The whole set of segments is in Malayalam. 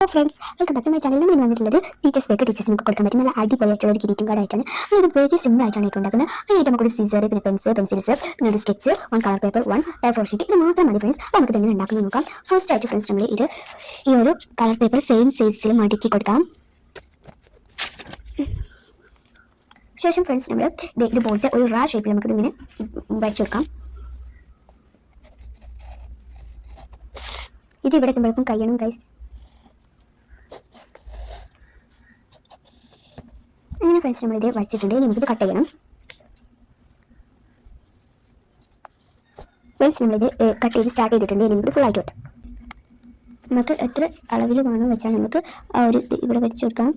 Friends, welcome back to my channel. നമ്മൾ വന്നിട്ടുള്ളത് ടീച്ചേഴ്സിന് കൊടുക്കാൻ പറ്റുന്ന നല്ല അടിപൊളിയായിട്ടുള്ള ഒരു ഗ്രീറ്റിംഗ് കാർഡ് ആയിട്ടാണ്. ഇത് വെരി സിമ്പിൾ ആയിട്ടാണ് ഉണ്ടാക്കുന്നത്. അതിനായിട്ട് നമുക്ക് ഒരു സീസർ, പിന്നെ പെൻസിൽസ്, പിന്നെ ഒരു sketch, 1 colour paper, 1 A4 sheet, ഇത് മാത്രം മതി ഫ്രണ്ട്സ്. അപ്പോൾ നമുക്ക് ഇതെങ്ങനെ ഉണ്ടാക്കുന്നത് നോക്കാം. ഫസ്റ്റ് ആയിട്ട് ഫ്രണ്ട്സ് നമ്മൾ ഈ ഒരു കളർ പേപ്പർ സെയിം സൈസിൽ മടക്കി കൊടുക്കാം. ശേഷം ഫ്രണ്ട്സ് നമ്മൾ ഇതുപോലത്തെ ഒരു റാ ഷേപ്പിൽ നമുക്ക് ഇതിങ്ങനെ വരച്ചെടുക്കാം. ഇത് ഇവിടെ എത്തുമ്പോഴേക്കും കഴിയണം ഗൈസ്. അങ്ങനെ ഫ്രണ്ട്സ് നമ്മൾ ഇത് വരച്ചിട്ടുണ്ട്. നമുക്കിത് കട്ട് ചെയ്യണം. ഫ്രണ്ട്സ് നമ്മളിത് കട്ട് ചെയ്ത് സ്റ്റാർട്ട് ചെയ്തിട്ടുണ്ട്. നമുക്കിത് ഫുൾ ആയിട്ട് വെട്ടാം. നമുക്ക് എത്ര അളവിൽ വേണമെന്ന് വെച്ചാൽ നമുക്ക് ആ ഒരു ഇവിടെ വരച്ചു കൊടുക്കാം.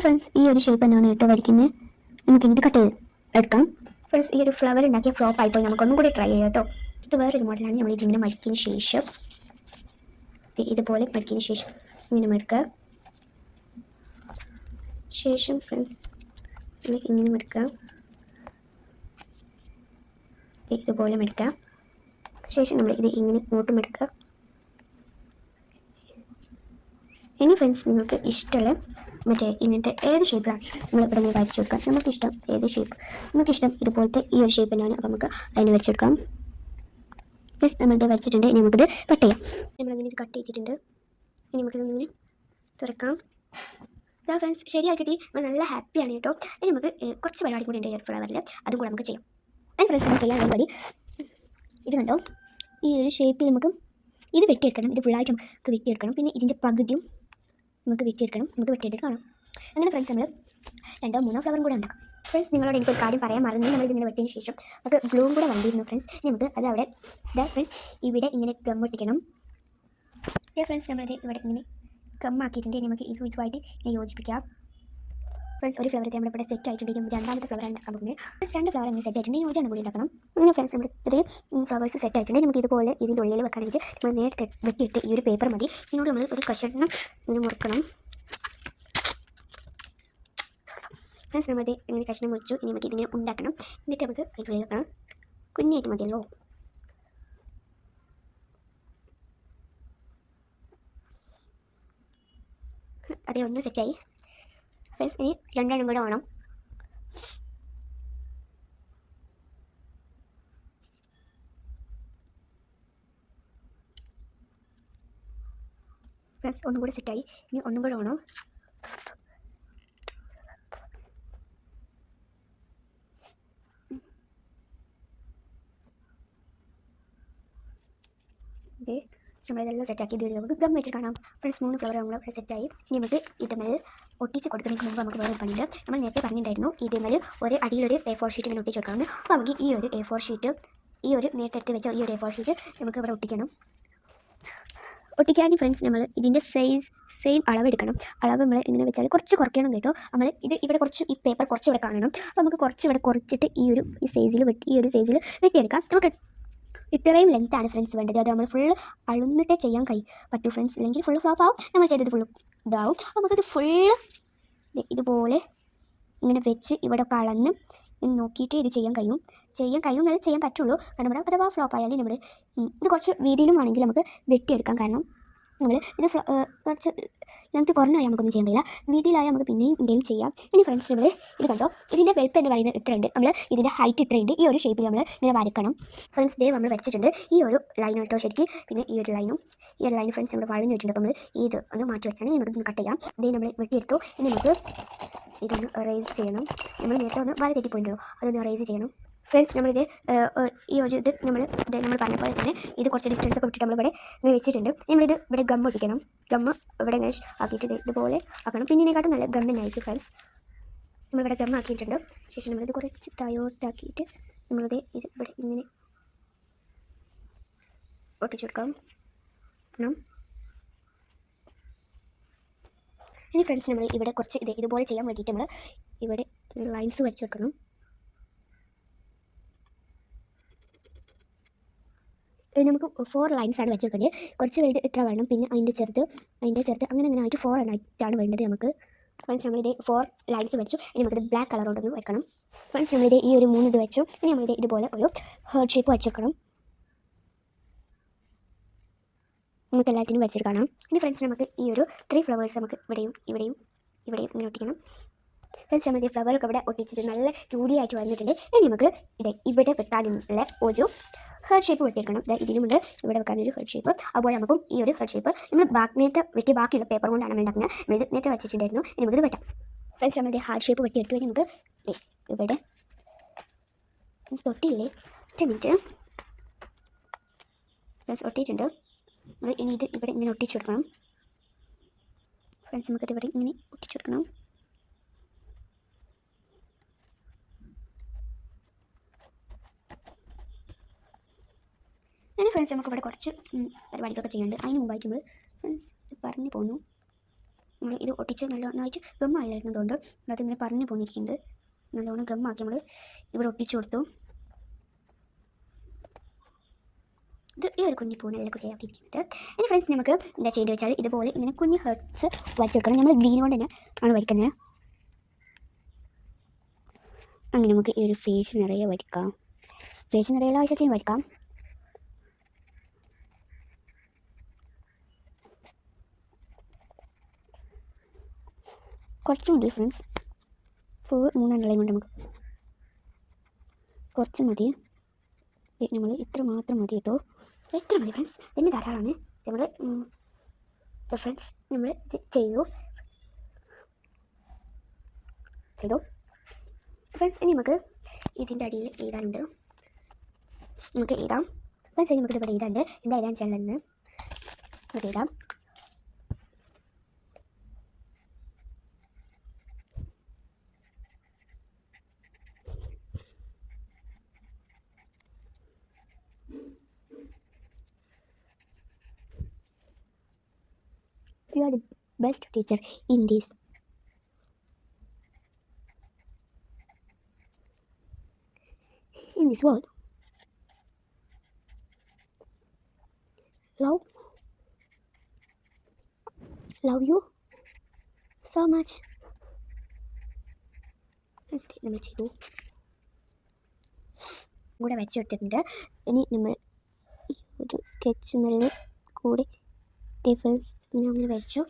ഫ്രണ്ട്സ് ഈ ഒരു ഷേപ്പ് തന്നെയാണ് കേട്ടോ വരയ്ക്കുന്നത്. നമുക്കിത് കട്ട് ചെയ്ത് എടുക്കാം. ഫ്രണ്ട്സ് ഈ ഒരു ഫ്ലവർ ഉണ്ടാക്കിയ ഫ്ലോപ്പ് ആയിപ്പോയി. നമുക്കൊന്നും കൂടി ട്രൈ ചെയ്യാം കേട്ടോ. ഇത് വേറൊരു മോഡലാണ്. നമ്മൾ ഇതിങ്ങനെ മടിക്കിന് ശേഷം ഇതുപോലെ മടിക്കിന് ശേഷം ഇങ്ങനെ മടുക്കുക. ശേഷം ഫ്രണ്ട്സ് നമുക്ക് ഇങ്ങനെ മടുക്കാം. ഇതുപോലെ മടുക്കാം. ശേഷം നമ്മൾ ഇത് ഇങ്ങനെ ഇങ്ങോട്ടും മടുക്കുക. ഇനി ഫ്രണ്ട്സ് നിങ്ങൾക്ക് ഇഷ്ടമുള്ള മറ്റേ ഇങ്ങനത്തെ ഏത് ഷേപ്പിലാണ് നിങ്ങൾ ഇവിടെ നിന്ന് വരച്ചു കൊടുക്കാം. നമുക്കിഷ്ടം ഏത് ഷേപ്പ് നമുക്കിഷ്ടം ഇതുപോലത്തെ ഈ ഒരു ഷേപ്പ് തന്നെയാണ്. അപ്പോൾ നമുക്ക് അതിന് വരച്ചു കൊടുക്കാം. പ്ലസ് നമ്മളിത് വരച്ചിട്ടുണ്ട്. ഇനി നമുക്കിത് കട്ട് ചെയ്യാം. നമ്മളങ്ങനെ ഇത് കട്ട് ചെയ്തിട്ടുണ്ട്. ഇനി നമുക്കിതൊന്നിങ്ങനെ തുറക്കാം. ഇതാ ഫ്രണ്ട്സ് ശരിയായി കിട്ടി. നമ്മൾ നല്ല ഹാപ്പിയാണ് കേട്ടോ. ഇനി നമുക്ക് കുറച്ച് പരിപാടി കൂടി ഉണ്ട് ഈ ഫ്ലവറിൽ. അതും കൂടെ നമുക്ക് ചെയ്യാം. അതിന് ഫ്രണ്ട്സ് നമുക്ക് ചെയ്യാൻ പരിപാടി ഇത് കണ്ടോ. ഈ ഒരു ഷേപ്പിൽ നമുക്ക് ഇത് വെട്ടിയെടുക്കണം. ഇത് ഫുള്ളായിട്ട് നമുക്ക് വെട്ടിയെടുക്കണം. പിന്നെ ഇതിൻ്റെ പകുതിയും നമുക്ക് വെട്ടിയെടുക്കണം. നമുക്ക് വെട്ടിയെടുത്ത് കാണാം. അങ്ങനെ ഫ്രണ്ട്സ് നമ്മൾ 2-3 ഫ്ലവറും കൂടെ ഉണ്ടാക്കാം. ഫ്രണ്ട്സ് നിങ്ങളോട് എനിക്കൊരു കാര്യം പറയാൻ മറന്നു. നമ്മൾ ഇതിങ്ങനെ വെട്ടിയതിന് ശേഷം നമുക്ക് ഗ്ലൂവും കൂടെ വന്നിരുന്നു ഫ്രണ്ട്സ്. നമുക്ക് അത് അവിടെ ഇതാ ഫ്രണ്ട്സ് ഇവിടെ ഇങ്ങനെ ഗമ്മൊട്ടിക്കണം. ഇതേ ഫ്രണ്ട്സ് നമ്മളിത് ഇവിടെ ഇങ്ങനെ ഗമ്മാക്കിയിട്ടുണ്ട്. നമുക്ക് ഇതുമായിട്ട് ഇങ്ങനെ യോജിപ്പിക്കാം. ഫ്രണ്ട്സ് ഒരു ഫ്ലവർ നമ്മൾ ഇവിടെ സെറ്റ് ആയിട്ടുണ്ടെങ്കിൽ രണ്ടാമത്തെ ഫ്ലവർ ഉണ്ടാക്കാൻ പോകുന്നത്. ഫ്രണ്ട്സ് 2 ഫ്ലവർ അങ്ങനെ സെറ്റ് ആയിട്ടുണ്ടെങ്കിൽ ഒരെണ്ണം കൂടി ഉണ്ടാക്കണം. അങ്ങനെ ഫ്രണ്ട്സ് നമ്മൾ 3 ഫ്ലവേഴ്സ് സെറ്റ് ആയിട്ടുണ്ടെങ്കിൽ നമുക്ക് ഇതുപോലെ ഇതിൻ്റെ ഉള്ളിൽ വെക്കാനായിട്ട് നമ്മൾ നേരത്തെ വെട്ടിയിട്ട് ഈ ഒരു പേപ്പർ മതി. ഇതിനോട് നമ്മൾ ഒരു കഷണം ഇങ്ങനെ മുറിക്കണം. ഫ്രണ്ട്സ് നമ്മൾ ഇങ്ങനെ കഷ്ണം മുറിച്ചു. ഇനി നമുക്ക് ഇതിങ്ങനെ ഉണ്ടാക്കണം. എന്നിട്ട് നമുക്ക് അതിൽ വെക്കണം. കുഞ്ഞായിട്ട് മതിയല്ലോ. അതേ ഒന്ന് സെറ്റായി ഫ്രണ്ട്സ്. ഇനി 2 കൂടെ വേണം. ഫ്രണ്ട്സ് ഒന്നും കൂടെ സെറ്റായി. ഇനി ഒന്നും കൂടെ വേണം. ഓക്കെ നമ്മളിതെല്ലാം സെറ്റാക്കി ഇത് നമുക്ക് ഗം വെച്ച് കാണാം. ഫ്രണ്ട്സ് 3 ഫ്ലവർ നമ്മൾ സെറ്റായി. ഇനി നമുക്ക് ഇതുമേൽ ഒട്ടിച്ച് കൊടുക്കുന്നതിന് മുമ്പ് നമുക്ക് വേറെ പണിയുണ്ട്. നമ്മൾ നേരത്തെ പറഞ്ഞിട്ടുണ്ടായിരുന്നു ഇതുമേൽ ഒരു അടിയിലൊരു A4 ഷീറ്റ് ഇങ്ങനെ ഒട്ടിച്ച് കൊടുക്കാമെന്ന്. അപ്പോൾ നമുക്ക് ഈ ഒരു A4 ഷീറ്റ് ഈ ഒരു നേരത്തെ എടുത്ത് വെച്ച ഈ ഒരു A4 ഷീറ്റ് നമുക്ക് ഇവിടെ ഒട്ടിക്കണം. ഒട്ടിക്കാൻ ഫ്രണ്ട്സ് നമ്മൾ ഇതിൻ്റെ സെയിം അളവെടുക്കണം. അളവ് നമ്മൾ എങ്ങനെ വെച്ചാൽ കുറച്ച് കുറയ്ക്കണം കേട്ടോ. നമ്മൾ ഇത് ഇവിടെ കുറച്ച് ഈ പേപ്പർ കുറച്ച് ഇവിടെ കാണണം. അപ്പോൾ നമുക്ക് കുറച്ച് ഇവിടെ കുറച്ചിട്ട് ഈ ഒരു സൈസിൽ വെട്ടിയെടുക്കാം. നമുക്ക് ഇത്രയും ലെങ്ത്താണ് ഫ്രണ്ട്സ് വേണ്ടത്. അത് നമ്മൾ ഫുൾ അളന്നിട്ടേ ചെയ്യാൻ പറ്റൂ ഫ്രണ്ട്സ്. അല്ലെങ്കിൽ ഫുൾ ഫ്ലോപ്പ് ആവും. നമ്മൾ ചെയ്തത് ഫുൾ ഇതാവും. നമുക്കത് ഫുള്ള് ഇതുപോലെ ഇങ്ങനെ വെച്ച് ഇവിടെ ഒക്കെ അളന്ന് നോക്കിയിട്ട് ഇത് ചെയ്യാൻ കഴിയും നല്ല ചെയ്യാൻ പറ്റുള്ളൂ. കാരണം ഇവിടെ അഥവാ ഫ്ലോപ്പ് ആയാലും നമ്മൾ ഇത് കുറച്ച് വീതിയിലും ആണെങ്കിൽ നമുക്ക് വെട്ടിയെടുക്കാം. കാരണം നമ്മൾ ഇത് കുറച്ച് ലെങ്ത്ത് കുറഞ്ഞാൽ നമുക്കൊന്നും ചെയ്യാൻ കഴിയില്ല. വീതിയിലായാൽ നമുക്ക് പിന്നെയും എന്തെങ്കിലും ചെയ്യാം. ഇനി ഫ്രണ്ട്സ് നമ്മൾ ഇത് കണ്ടോ. ഇതിൻ്റെ വെൽപ്പ് എന്ന് പറയുന്നത് ഇത്രയുണ്ട്. നമ്മൾ ഇതിൻ്റെ ഹൈറ്റ് ഇത്രയുണ്ട്. ഈ ഒരു ഷേപ്പിൽ നമ്മൾ ഇങ്ങനെ വരക്കണം. ഫ്രണ്ട്സ് ദേ നമ്മൾ വെച്ചിട്ടുണ്ട്. ഈ ഒരു ലൈൻ കേട്ടോ ശരിക്കും. പിന്നെ ഈ ഒരു ലൈൻ ഫ്രണ്ട്സ് നമ്മൾ വളഞ്ഞു വെച്ചിട്ടുണ്ട്. നമ്മൾ ഇത് ഒന്ന് മാറ്റി വെച്ചാൽ നമുക്ക് കട്ട് ചെയ്യാം. ഇതേ നമ്മൾ വെട്ടിയെടുത്തു. ഇനി നമുക്ക് ഇതൊന്ന് റേസ് ചെയ്യണം. നമ്മൾ നേരത്തെ ഒന്ന് വര തെറ്റിപ്പോയിട്ടോ, അതൊന്ന് റേസ് ചെയ്യണം. ഫ്രണ്ട്സ് നമ്മളിത് ഈ ഒരു ഇത് നമ്മൾ പറഞ്ഞ പോലെ തന്നെ ഇത് കുറച്ച് ഡിസ്റ്റൻസ് ഒക്കെ വിട്ടിട്ട് നമ്മളിവിടെ ഇങ്ങനെ വെച്ചിട്ടുണ്ട്. നമ്മളിത് ഇവിടെ ഗം ഒട്ടിക്കണം. ഗമ്മ് ഇവിടെ ഇങ്ങനെ ആക്കിയിട്ട് ഇതുപോലെ ആക്കണം. പിന്നെ ഇതിനെക്കാട്ടും നല്ല ഗം തന്നെ ആയിരിക്കും ഫ്രണ്ട്സ്. നമ്മളിവിടെ ഗം ആക്കിയിട്ടുണ്ട്. ശേഷം നമ്മളിത് കുറച്ച് താഴോട്ടാക്കിയിട്ട് നമ്മളിത് ഇത് ഇവിടെ ഇങ്ങനെ ഒട്ടിച്ചു കൊടുക്കാം. ഇനി ഫ്രണ്ട്സ് നമ്മൾ ഇവിടെ കുറച്ച് ഇതുപോലെ ചെയ്യാൻ വേണ്ടിയിട്ട് നമ്മൾ ഇവിടെ ലൈൻസ് വരച്ച് വെക്കണം. നമുക്ക് 4 ലൈൻസാണ് വെച്ച് വെക്കേണ്ടത്. കുറച്ച് വലുത് ഇത്ര വേണം. പിന്നെ അതിൻ്റെ ചെറുത് അങ്ങനെ ആയിട്ട് 4 ആയിട്ടാണ് വേണ്ടത് നമുക്ക്. ഫ്രണ്ട്സ് നമ്മളിത് 4 ലൈൻസ് വെച്ചു. ഇനി നമുക്കിത് ബ്ലാക്ക് കളറോടൊന്ന് വെക്കണം. ഫ്രണ്ട്സ് നമ്മളിത് ഈ ഒരു 3 ഇത് വെച്ചു. ഇനി നമ്മളിത് ഇതുപോലെ ഒരു ഹേർട്ട് ഷേപ്പ് വെച്ച് വെക്കണം. നമുക്ക് എല്ലാത്തിനും വരച്ചെടുക്കണം. ഇനി ഫ്രണ്ട്സ് നമുക്ക് ഈ ഒരു 3 ഫ്ലവേഴ്സ് നമുക്ക് ഇവിടെയും ഇവിടെയും ഇവിടെയും ഇങ്ങനെ ഒട്ടിക്കണം. ഫ്രണ്ട്സ് നമ്മൾ ഈ ഫ്ലവറൊക്കെ ഇവിടെ ഒട്ടിച്ചിട്ട് നല്ല ക്യൂരിയായിട്ട് വന്നിട്ടുണ്ട്. ഇനി നമുക്ക് ഇവിടെ വെക്കാനുള്ള ഒരു ഹെഡ് ഷേപ്പ് വെട്ടിയെടുക്കണം. ഇതിനുമുണ്ട് ഇവിടെ വെക്കാനൊരു ഹെഡ് ഷേപ്പ്. അതുപോലെ നമുക്കും ഈ ഒരു ഹെഡ് ഷേപ്പ് നമ്മൾ നേരത്തെ വെട്ടി ബാക്കിയുള്ള പേപ്പർ കൊണ്ടാണ് ഉണ്ടാക്കുന്നത്. നമ്മൾ നേരത്തെ വെച്ചിട്ടുണ്ടായിരുന്നു. ഇനി നമുക്കിത് വെട്ടാം. ഫ്രണ്ട്സ് നമ്മൾ ഹാർഡ് ഷേപ്പ് വെട്ടിയെടുത്ത് കഴിഞ്ഞാൽ നമുക്ക് ഇവിടെ തൊട്ടിയില്ലേ 10 മിനിറ്റ് ഫ്രണ്ട്സ് ഒട്ടിയിട്ടുണ്ട്. ഇനി ഇത് ഇവിടെ ഇങ്ങനെ ഒട്ടിച്ചെടുക്കണം. ഫ്രണ്ട്സ് നമുക്കിത് ഇവിടെ ഇങ്ങനെ ഒട്ടിച്ചെടുക്കണം. അങ്ങനെ ഫ്രണ്ട്സ് നമുക്ക് ഇവിടെ കുറച്ച് പരിപാടികളൊക്കെ ചെയ്യുന്നുണ്ട്. അതിന് മുമ്പായിട്ട് നമ്മൾ ഫ്രണ്ട്സ് പറഞ്ഞു പോന്നു. നമ്മൾ ഇത് ഒട്ടിച്ച് നന്നായിട്ട് ഗമ്മായില്ലായിരുന്നതുകൊണ്ട് അതിങ്ങനെ പറഞ്ഞു പോന്നിരിക്കുന്നുണ്ട്. നല്ലോണം ഗമ്മാക്കി നമ്മൾ ഇവിടെ ഒട്ടിച്ചു കൊടുത്തു. ഇത് ഈ ഒരു കുഞ്ഞു പൂ നല്ല കുട്ടിയാക്കി ഇരിക്കുന്നുണ്ട്. ഇനി ഫ്രണ്ട്സ് നമുക്ക് എന്താ ചെയ്യേണ്ടത് വെച്ചാൽ ഇതുപോലെ ഇങ്ങനെ കുഞ്ഞു ഹെർട്സ് വരച്ചെടുക്കണം. നമ്മൾ ഗ്രീൻ കൊണ്ട് തന്നെ ആണ് വരയ്ക്കുന്നത്. അങ്ങനെ നമുക്ക് ഈ ഒരു ഫേസ് നിറയെ വരയ്ക്കാം. ഫേസ് നിറയെ ആവശ്യത്തിന് വരയ്ക്കാം. കുറച്ച് മതി ഫ്രണ്ട്സ്. പൂ 3 എണ്ണം കൊണ്ട് നമുക്ക് കുറച്ച് മതി. നമ്മൾ ഇത്ര മാത്രം മതി കേട്ടോ. എത്ര മതി ഫ്രണ്ട്സ്, പിന്നെ ധാരാളമാണ്. നമ്മൾ ഫ്രണ്ട്സ് നമ്മൾ ചെയ്തു ഫ്രണ്ട്സ്. ഇനി നമുക്ക് ഇതിൻ്റെ അടിയിൽ എഴുതാനുണ്ട്. നമുക്ക് എഴുതാം ഫ്രണ്ട്സ്. ഇനി നമുക്കിത് ഇവിടെ എഴുതാനുണ്ട്. എന്താ എഴുതാൻ ചെയ്യണമെന്ന് നമുക്ക് എഴുതാം. You are the best teacher in this. In this world. Love you so much. നമ്മൾ ചെയ്തു കൂടെ വരച്ചെടുത്തിട്ടുണ്ട്. ഇനി നമ്മൾ ഒരു സ്കെച്ച് മേലെ കൂടി ഡിഫറൻസ് അങ്ങനെ വരച്ചു.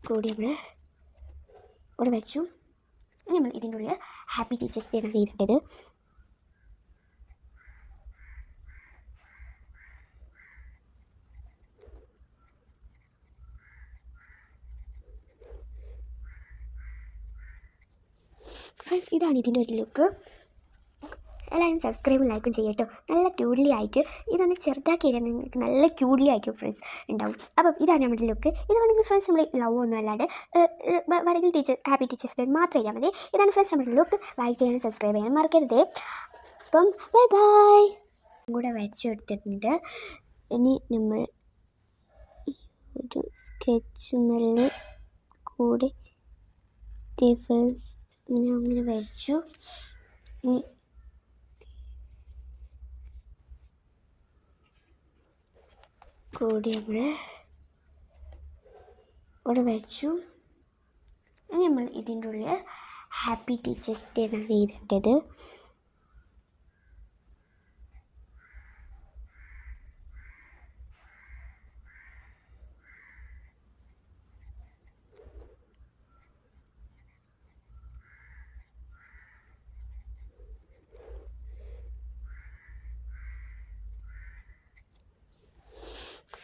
കൂടി നമ്മൾ ഇവിടെ വരച്ചു. ഇനി നമ്മൾ ഇതിൻ്റെ ഉള്ളിൽ ഹാപ്പി ടീച്ചേഴ്സ് ഡേ ആണ് ചെയ്തിട്ടത്. ഫ്രണ്ട്സ് ഇതാണ് ഇതിൻ്റെ ഒരു ലുക്ക്. എല്ലാവരും സബ്സ്ക്രൈബും ലൈക്കും ചെയ്യട്ടോ. നല്ല ക്യൂട്ട്ലി ആയിട്ട് ഇതൊന്ന് ചെറുതാക്കി കഴിഞ്ഞാൽ നിങ്ങൾക്ക് നല്ല ക്യൂട്ട്ലി ആയിട്ട് ഫ്രണ്ട്സ് ഉണ്ടാവും. അപ്പം ഇതാണ് നമ്മുടെ ലുക്ക്. ഇത് വേണമെങ്കിൽ ഫ്രണ്ട്സ് നമ്മൾ ലവ് ഒന്നും അല്ലാണ്ട് വേണമെങ്കിൽ ഹാപ്പി ടീച്ചേഴ്സ് ഡേ മാത്രം ചെയ്താൽ മതി. ഇതാണ് ഫ്രണ്ട്സ് നമ്മുടെ ലുക്ക്. ലൈക്ക് ചെയ്യാനും സബ്സ്ക്രൈബ് ചെയ്യാനും മറക്കരുത്. അപ്പം ബൈ ബൈ. കൂടെ വരച്ചെടുത്തിട്ടുണ്ട്. ഇനി നമ്മൾ ഒരു സ്കെച്ച് മേലെ കൂടെ ഫ്രണ്ട്സ് അങ്ങനെ വരച്ചു. കൂടി നമ്മൾ ഇവിടെ വരച്ചു. ഇനി നമ്മൾ ഇതിൻ്റെ ഉള്ളിൽ ഹാപ്പി ടീച്ചേഴ്സ് ഡേ എന്നാണ് എഴുതേണ്ടത്.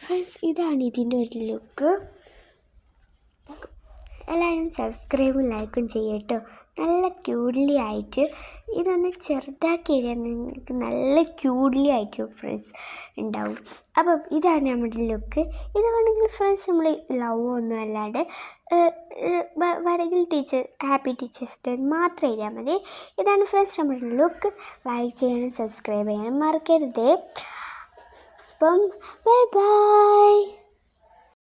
ഫ്രണ്ട്സ് ഇതാണ് ഇതിൻ്റെ ഒരു ലുക്ക്. എല്ലാവരും സബ്സ്ക്രൈബും ലൈക്കും ചെയ്യട്ടോ. നല്ല ക്യൂട്ട്ലി ആയിട്ട് ഇതൊന്ന് ചെറുതാക്കി കഴിഞ്ഞാൽ നിങ്ങൾക്ക് നല്ല ക്യൂട്ട്ലി ആയിട്ട് ഫ്രണ്ട്സ് ഉണ്ടാവും. അപ്പം ഇതാണ് നമ്മുടെ ലുക്ക്. ഇത് വേണമെങ്കിൽ ഫ്രണ്ട്സ് നമ്മൾ ലവ് ഒന്നും അല്ലാണ്ട് വേണമെങ്കിൽ ഹാപ്പി ടീച്ചേഴ്സ് ഡേ മാത്രം എഴുതിയാൽ മതി. ഇതാണ് ഫ്രണ്ട്സ് നമ്മുടെ ലുക്ക്. ലൈക്ക് ചെയ്യാനും സബ്സ്ക്രൈബ് ചെയ്യാനും മറക്കരുത്. അപ്പം ബൈ ബൈ.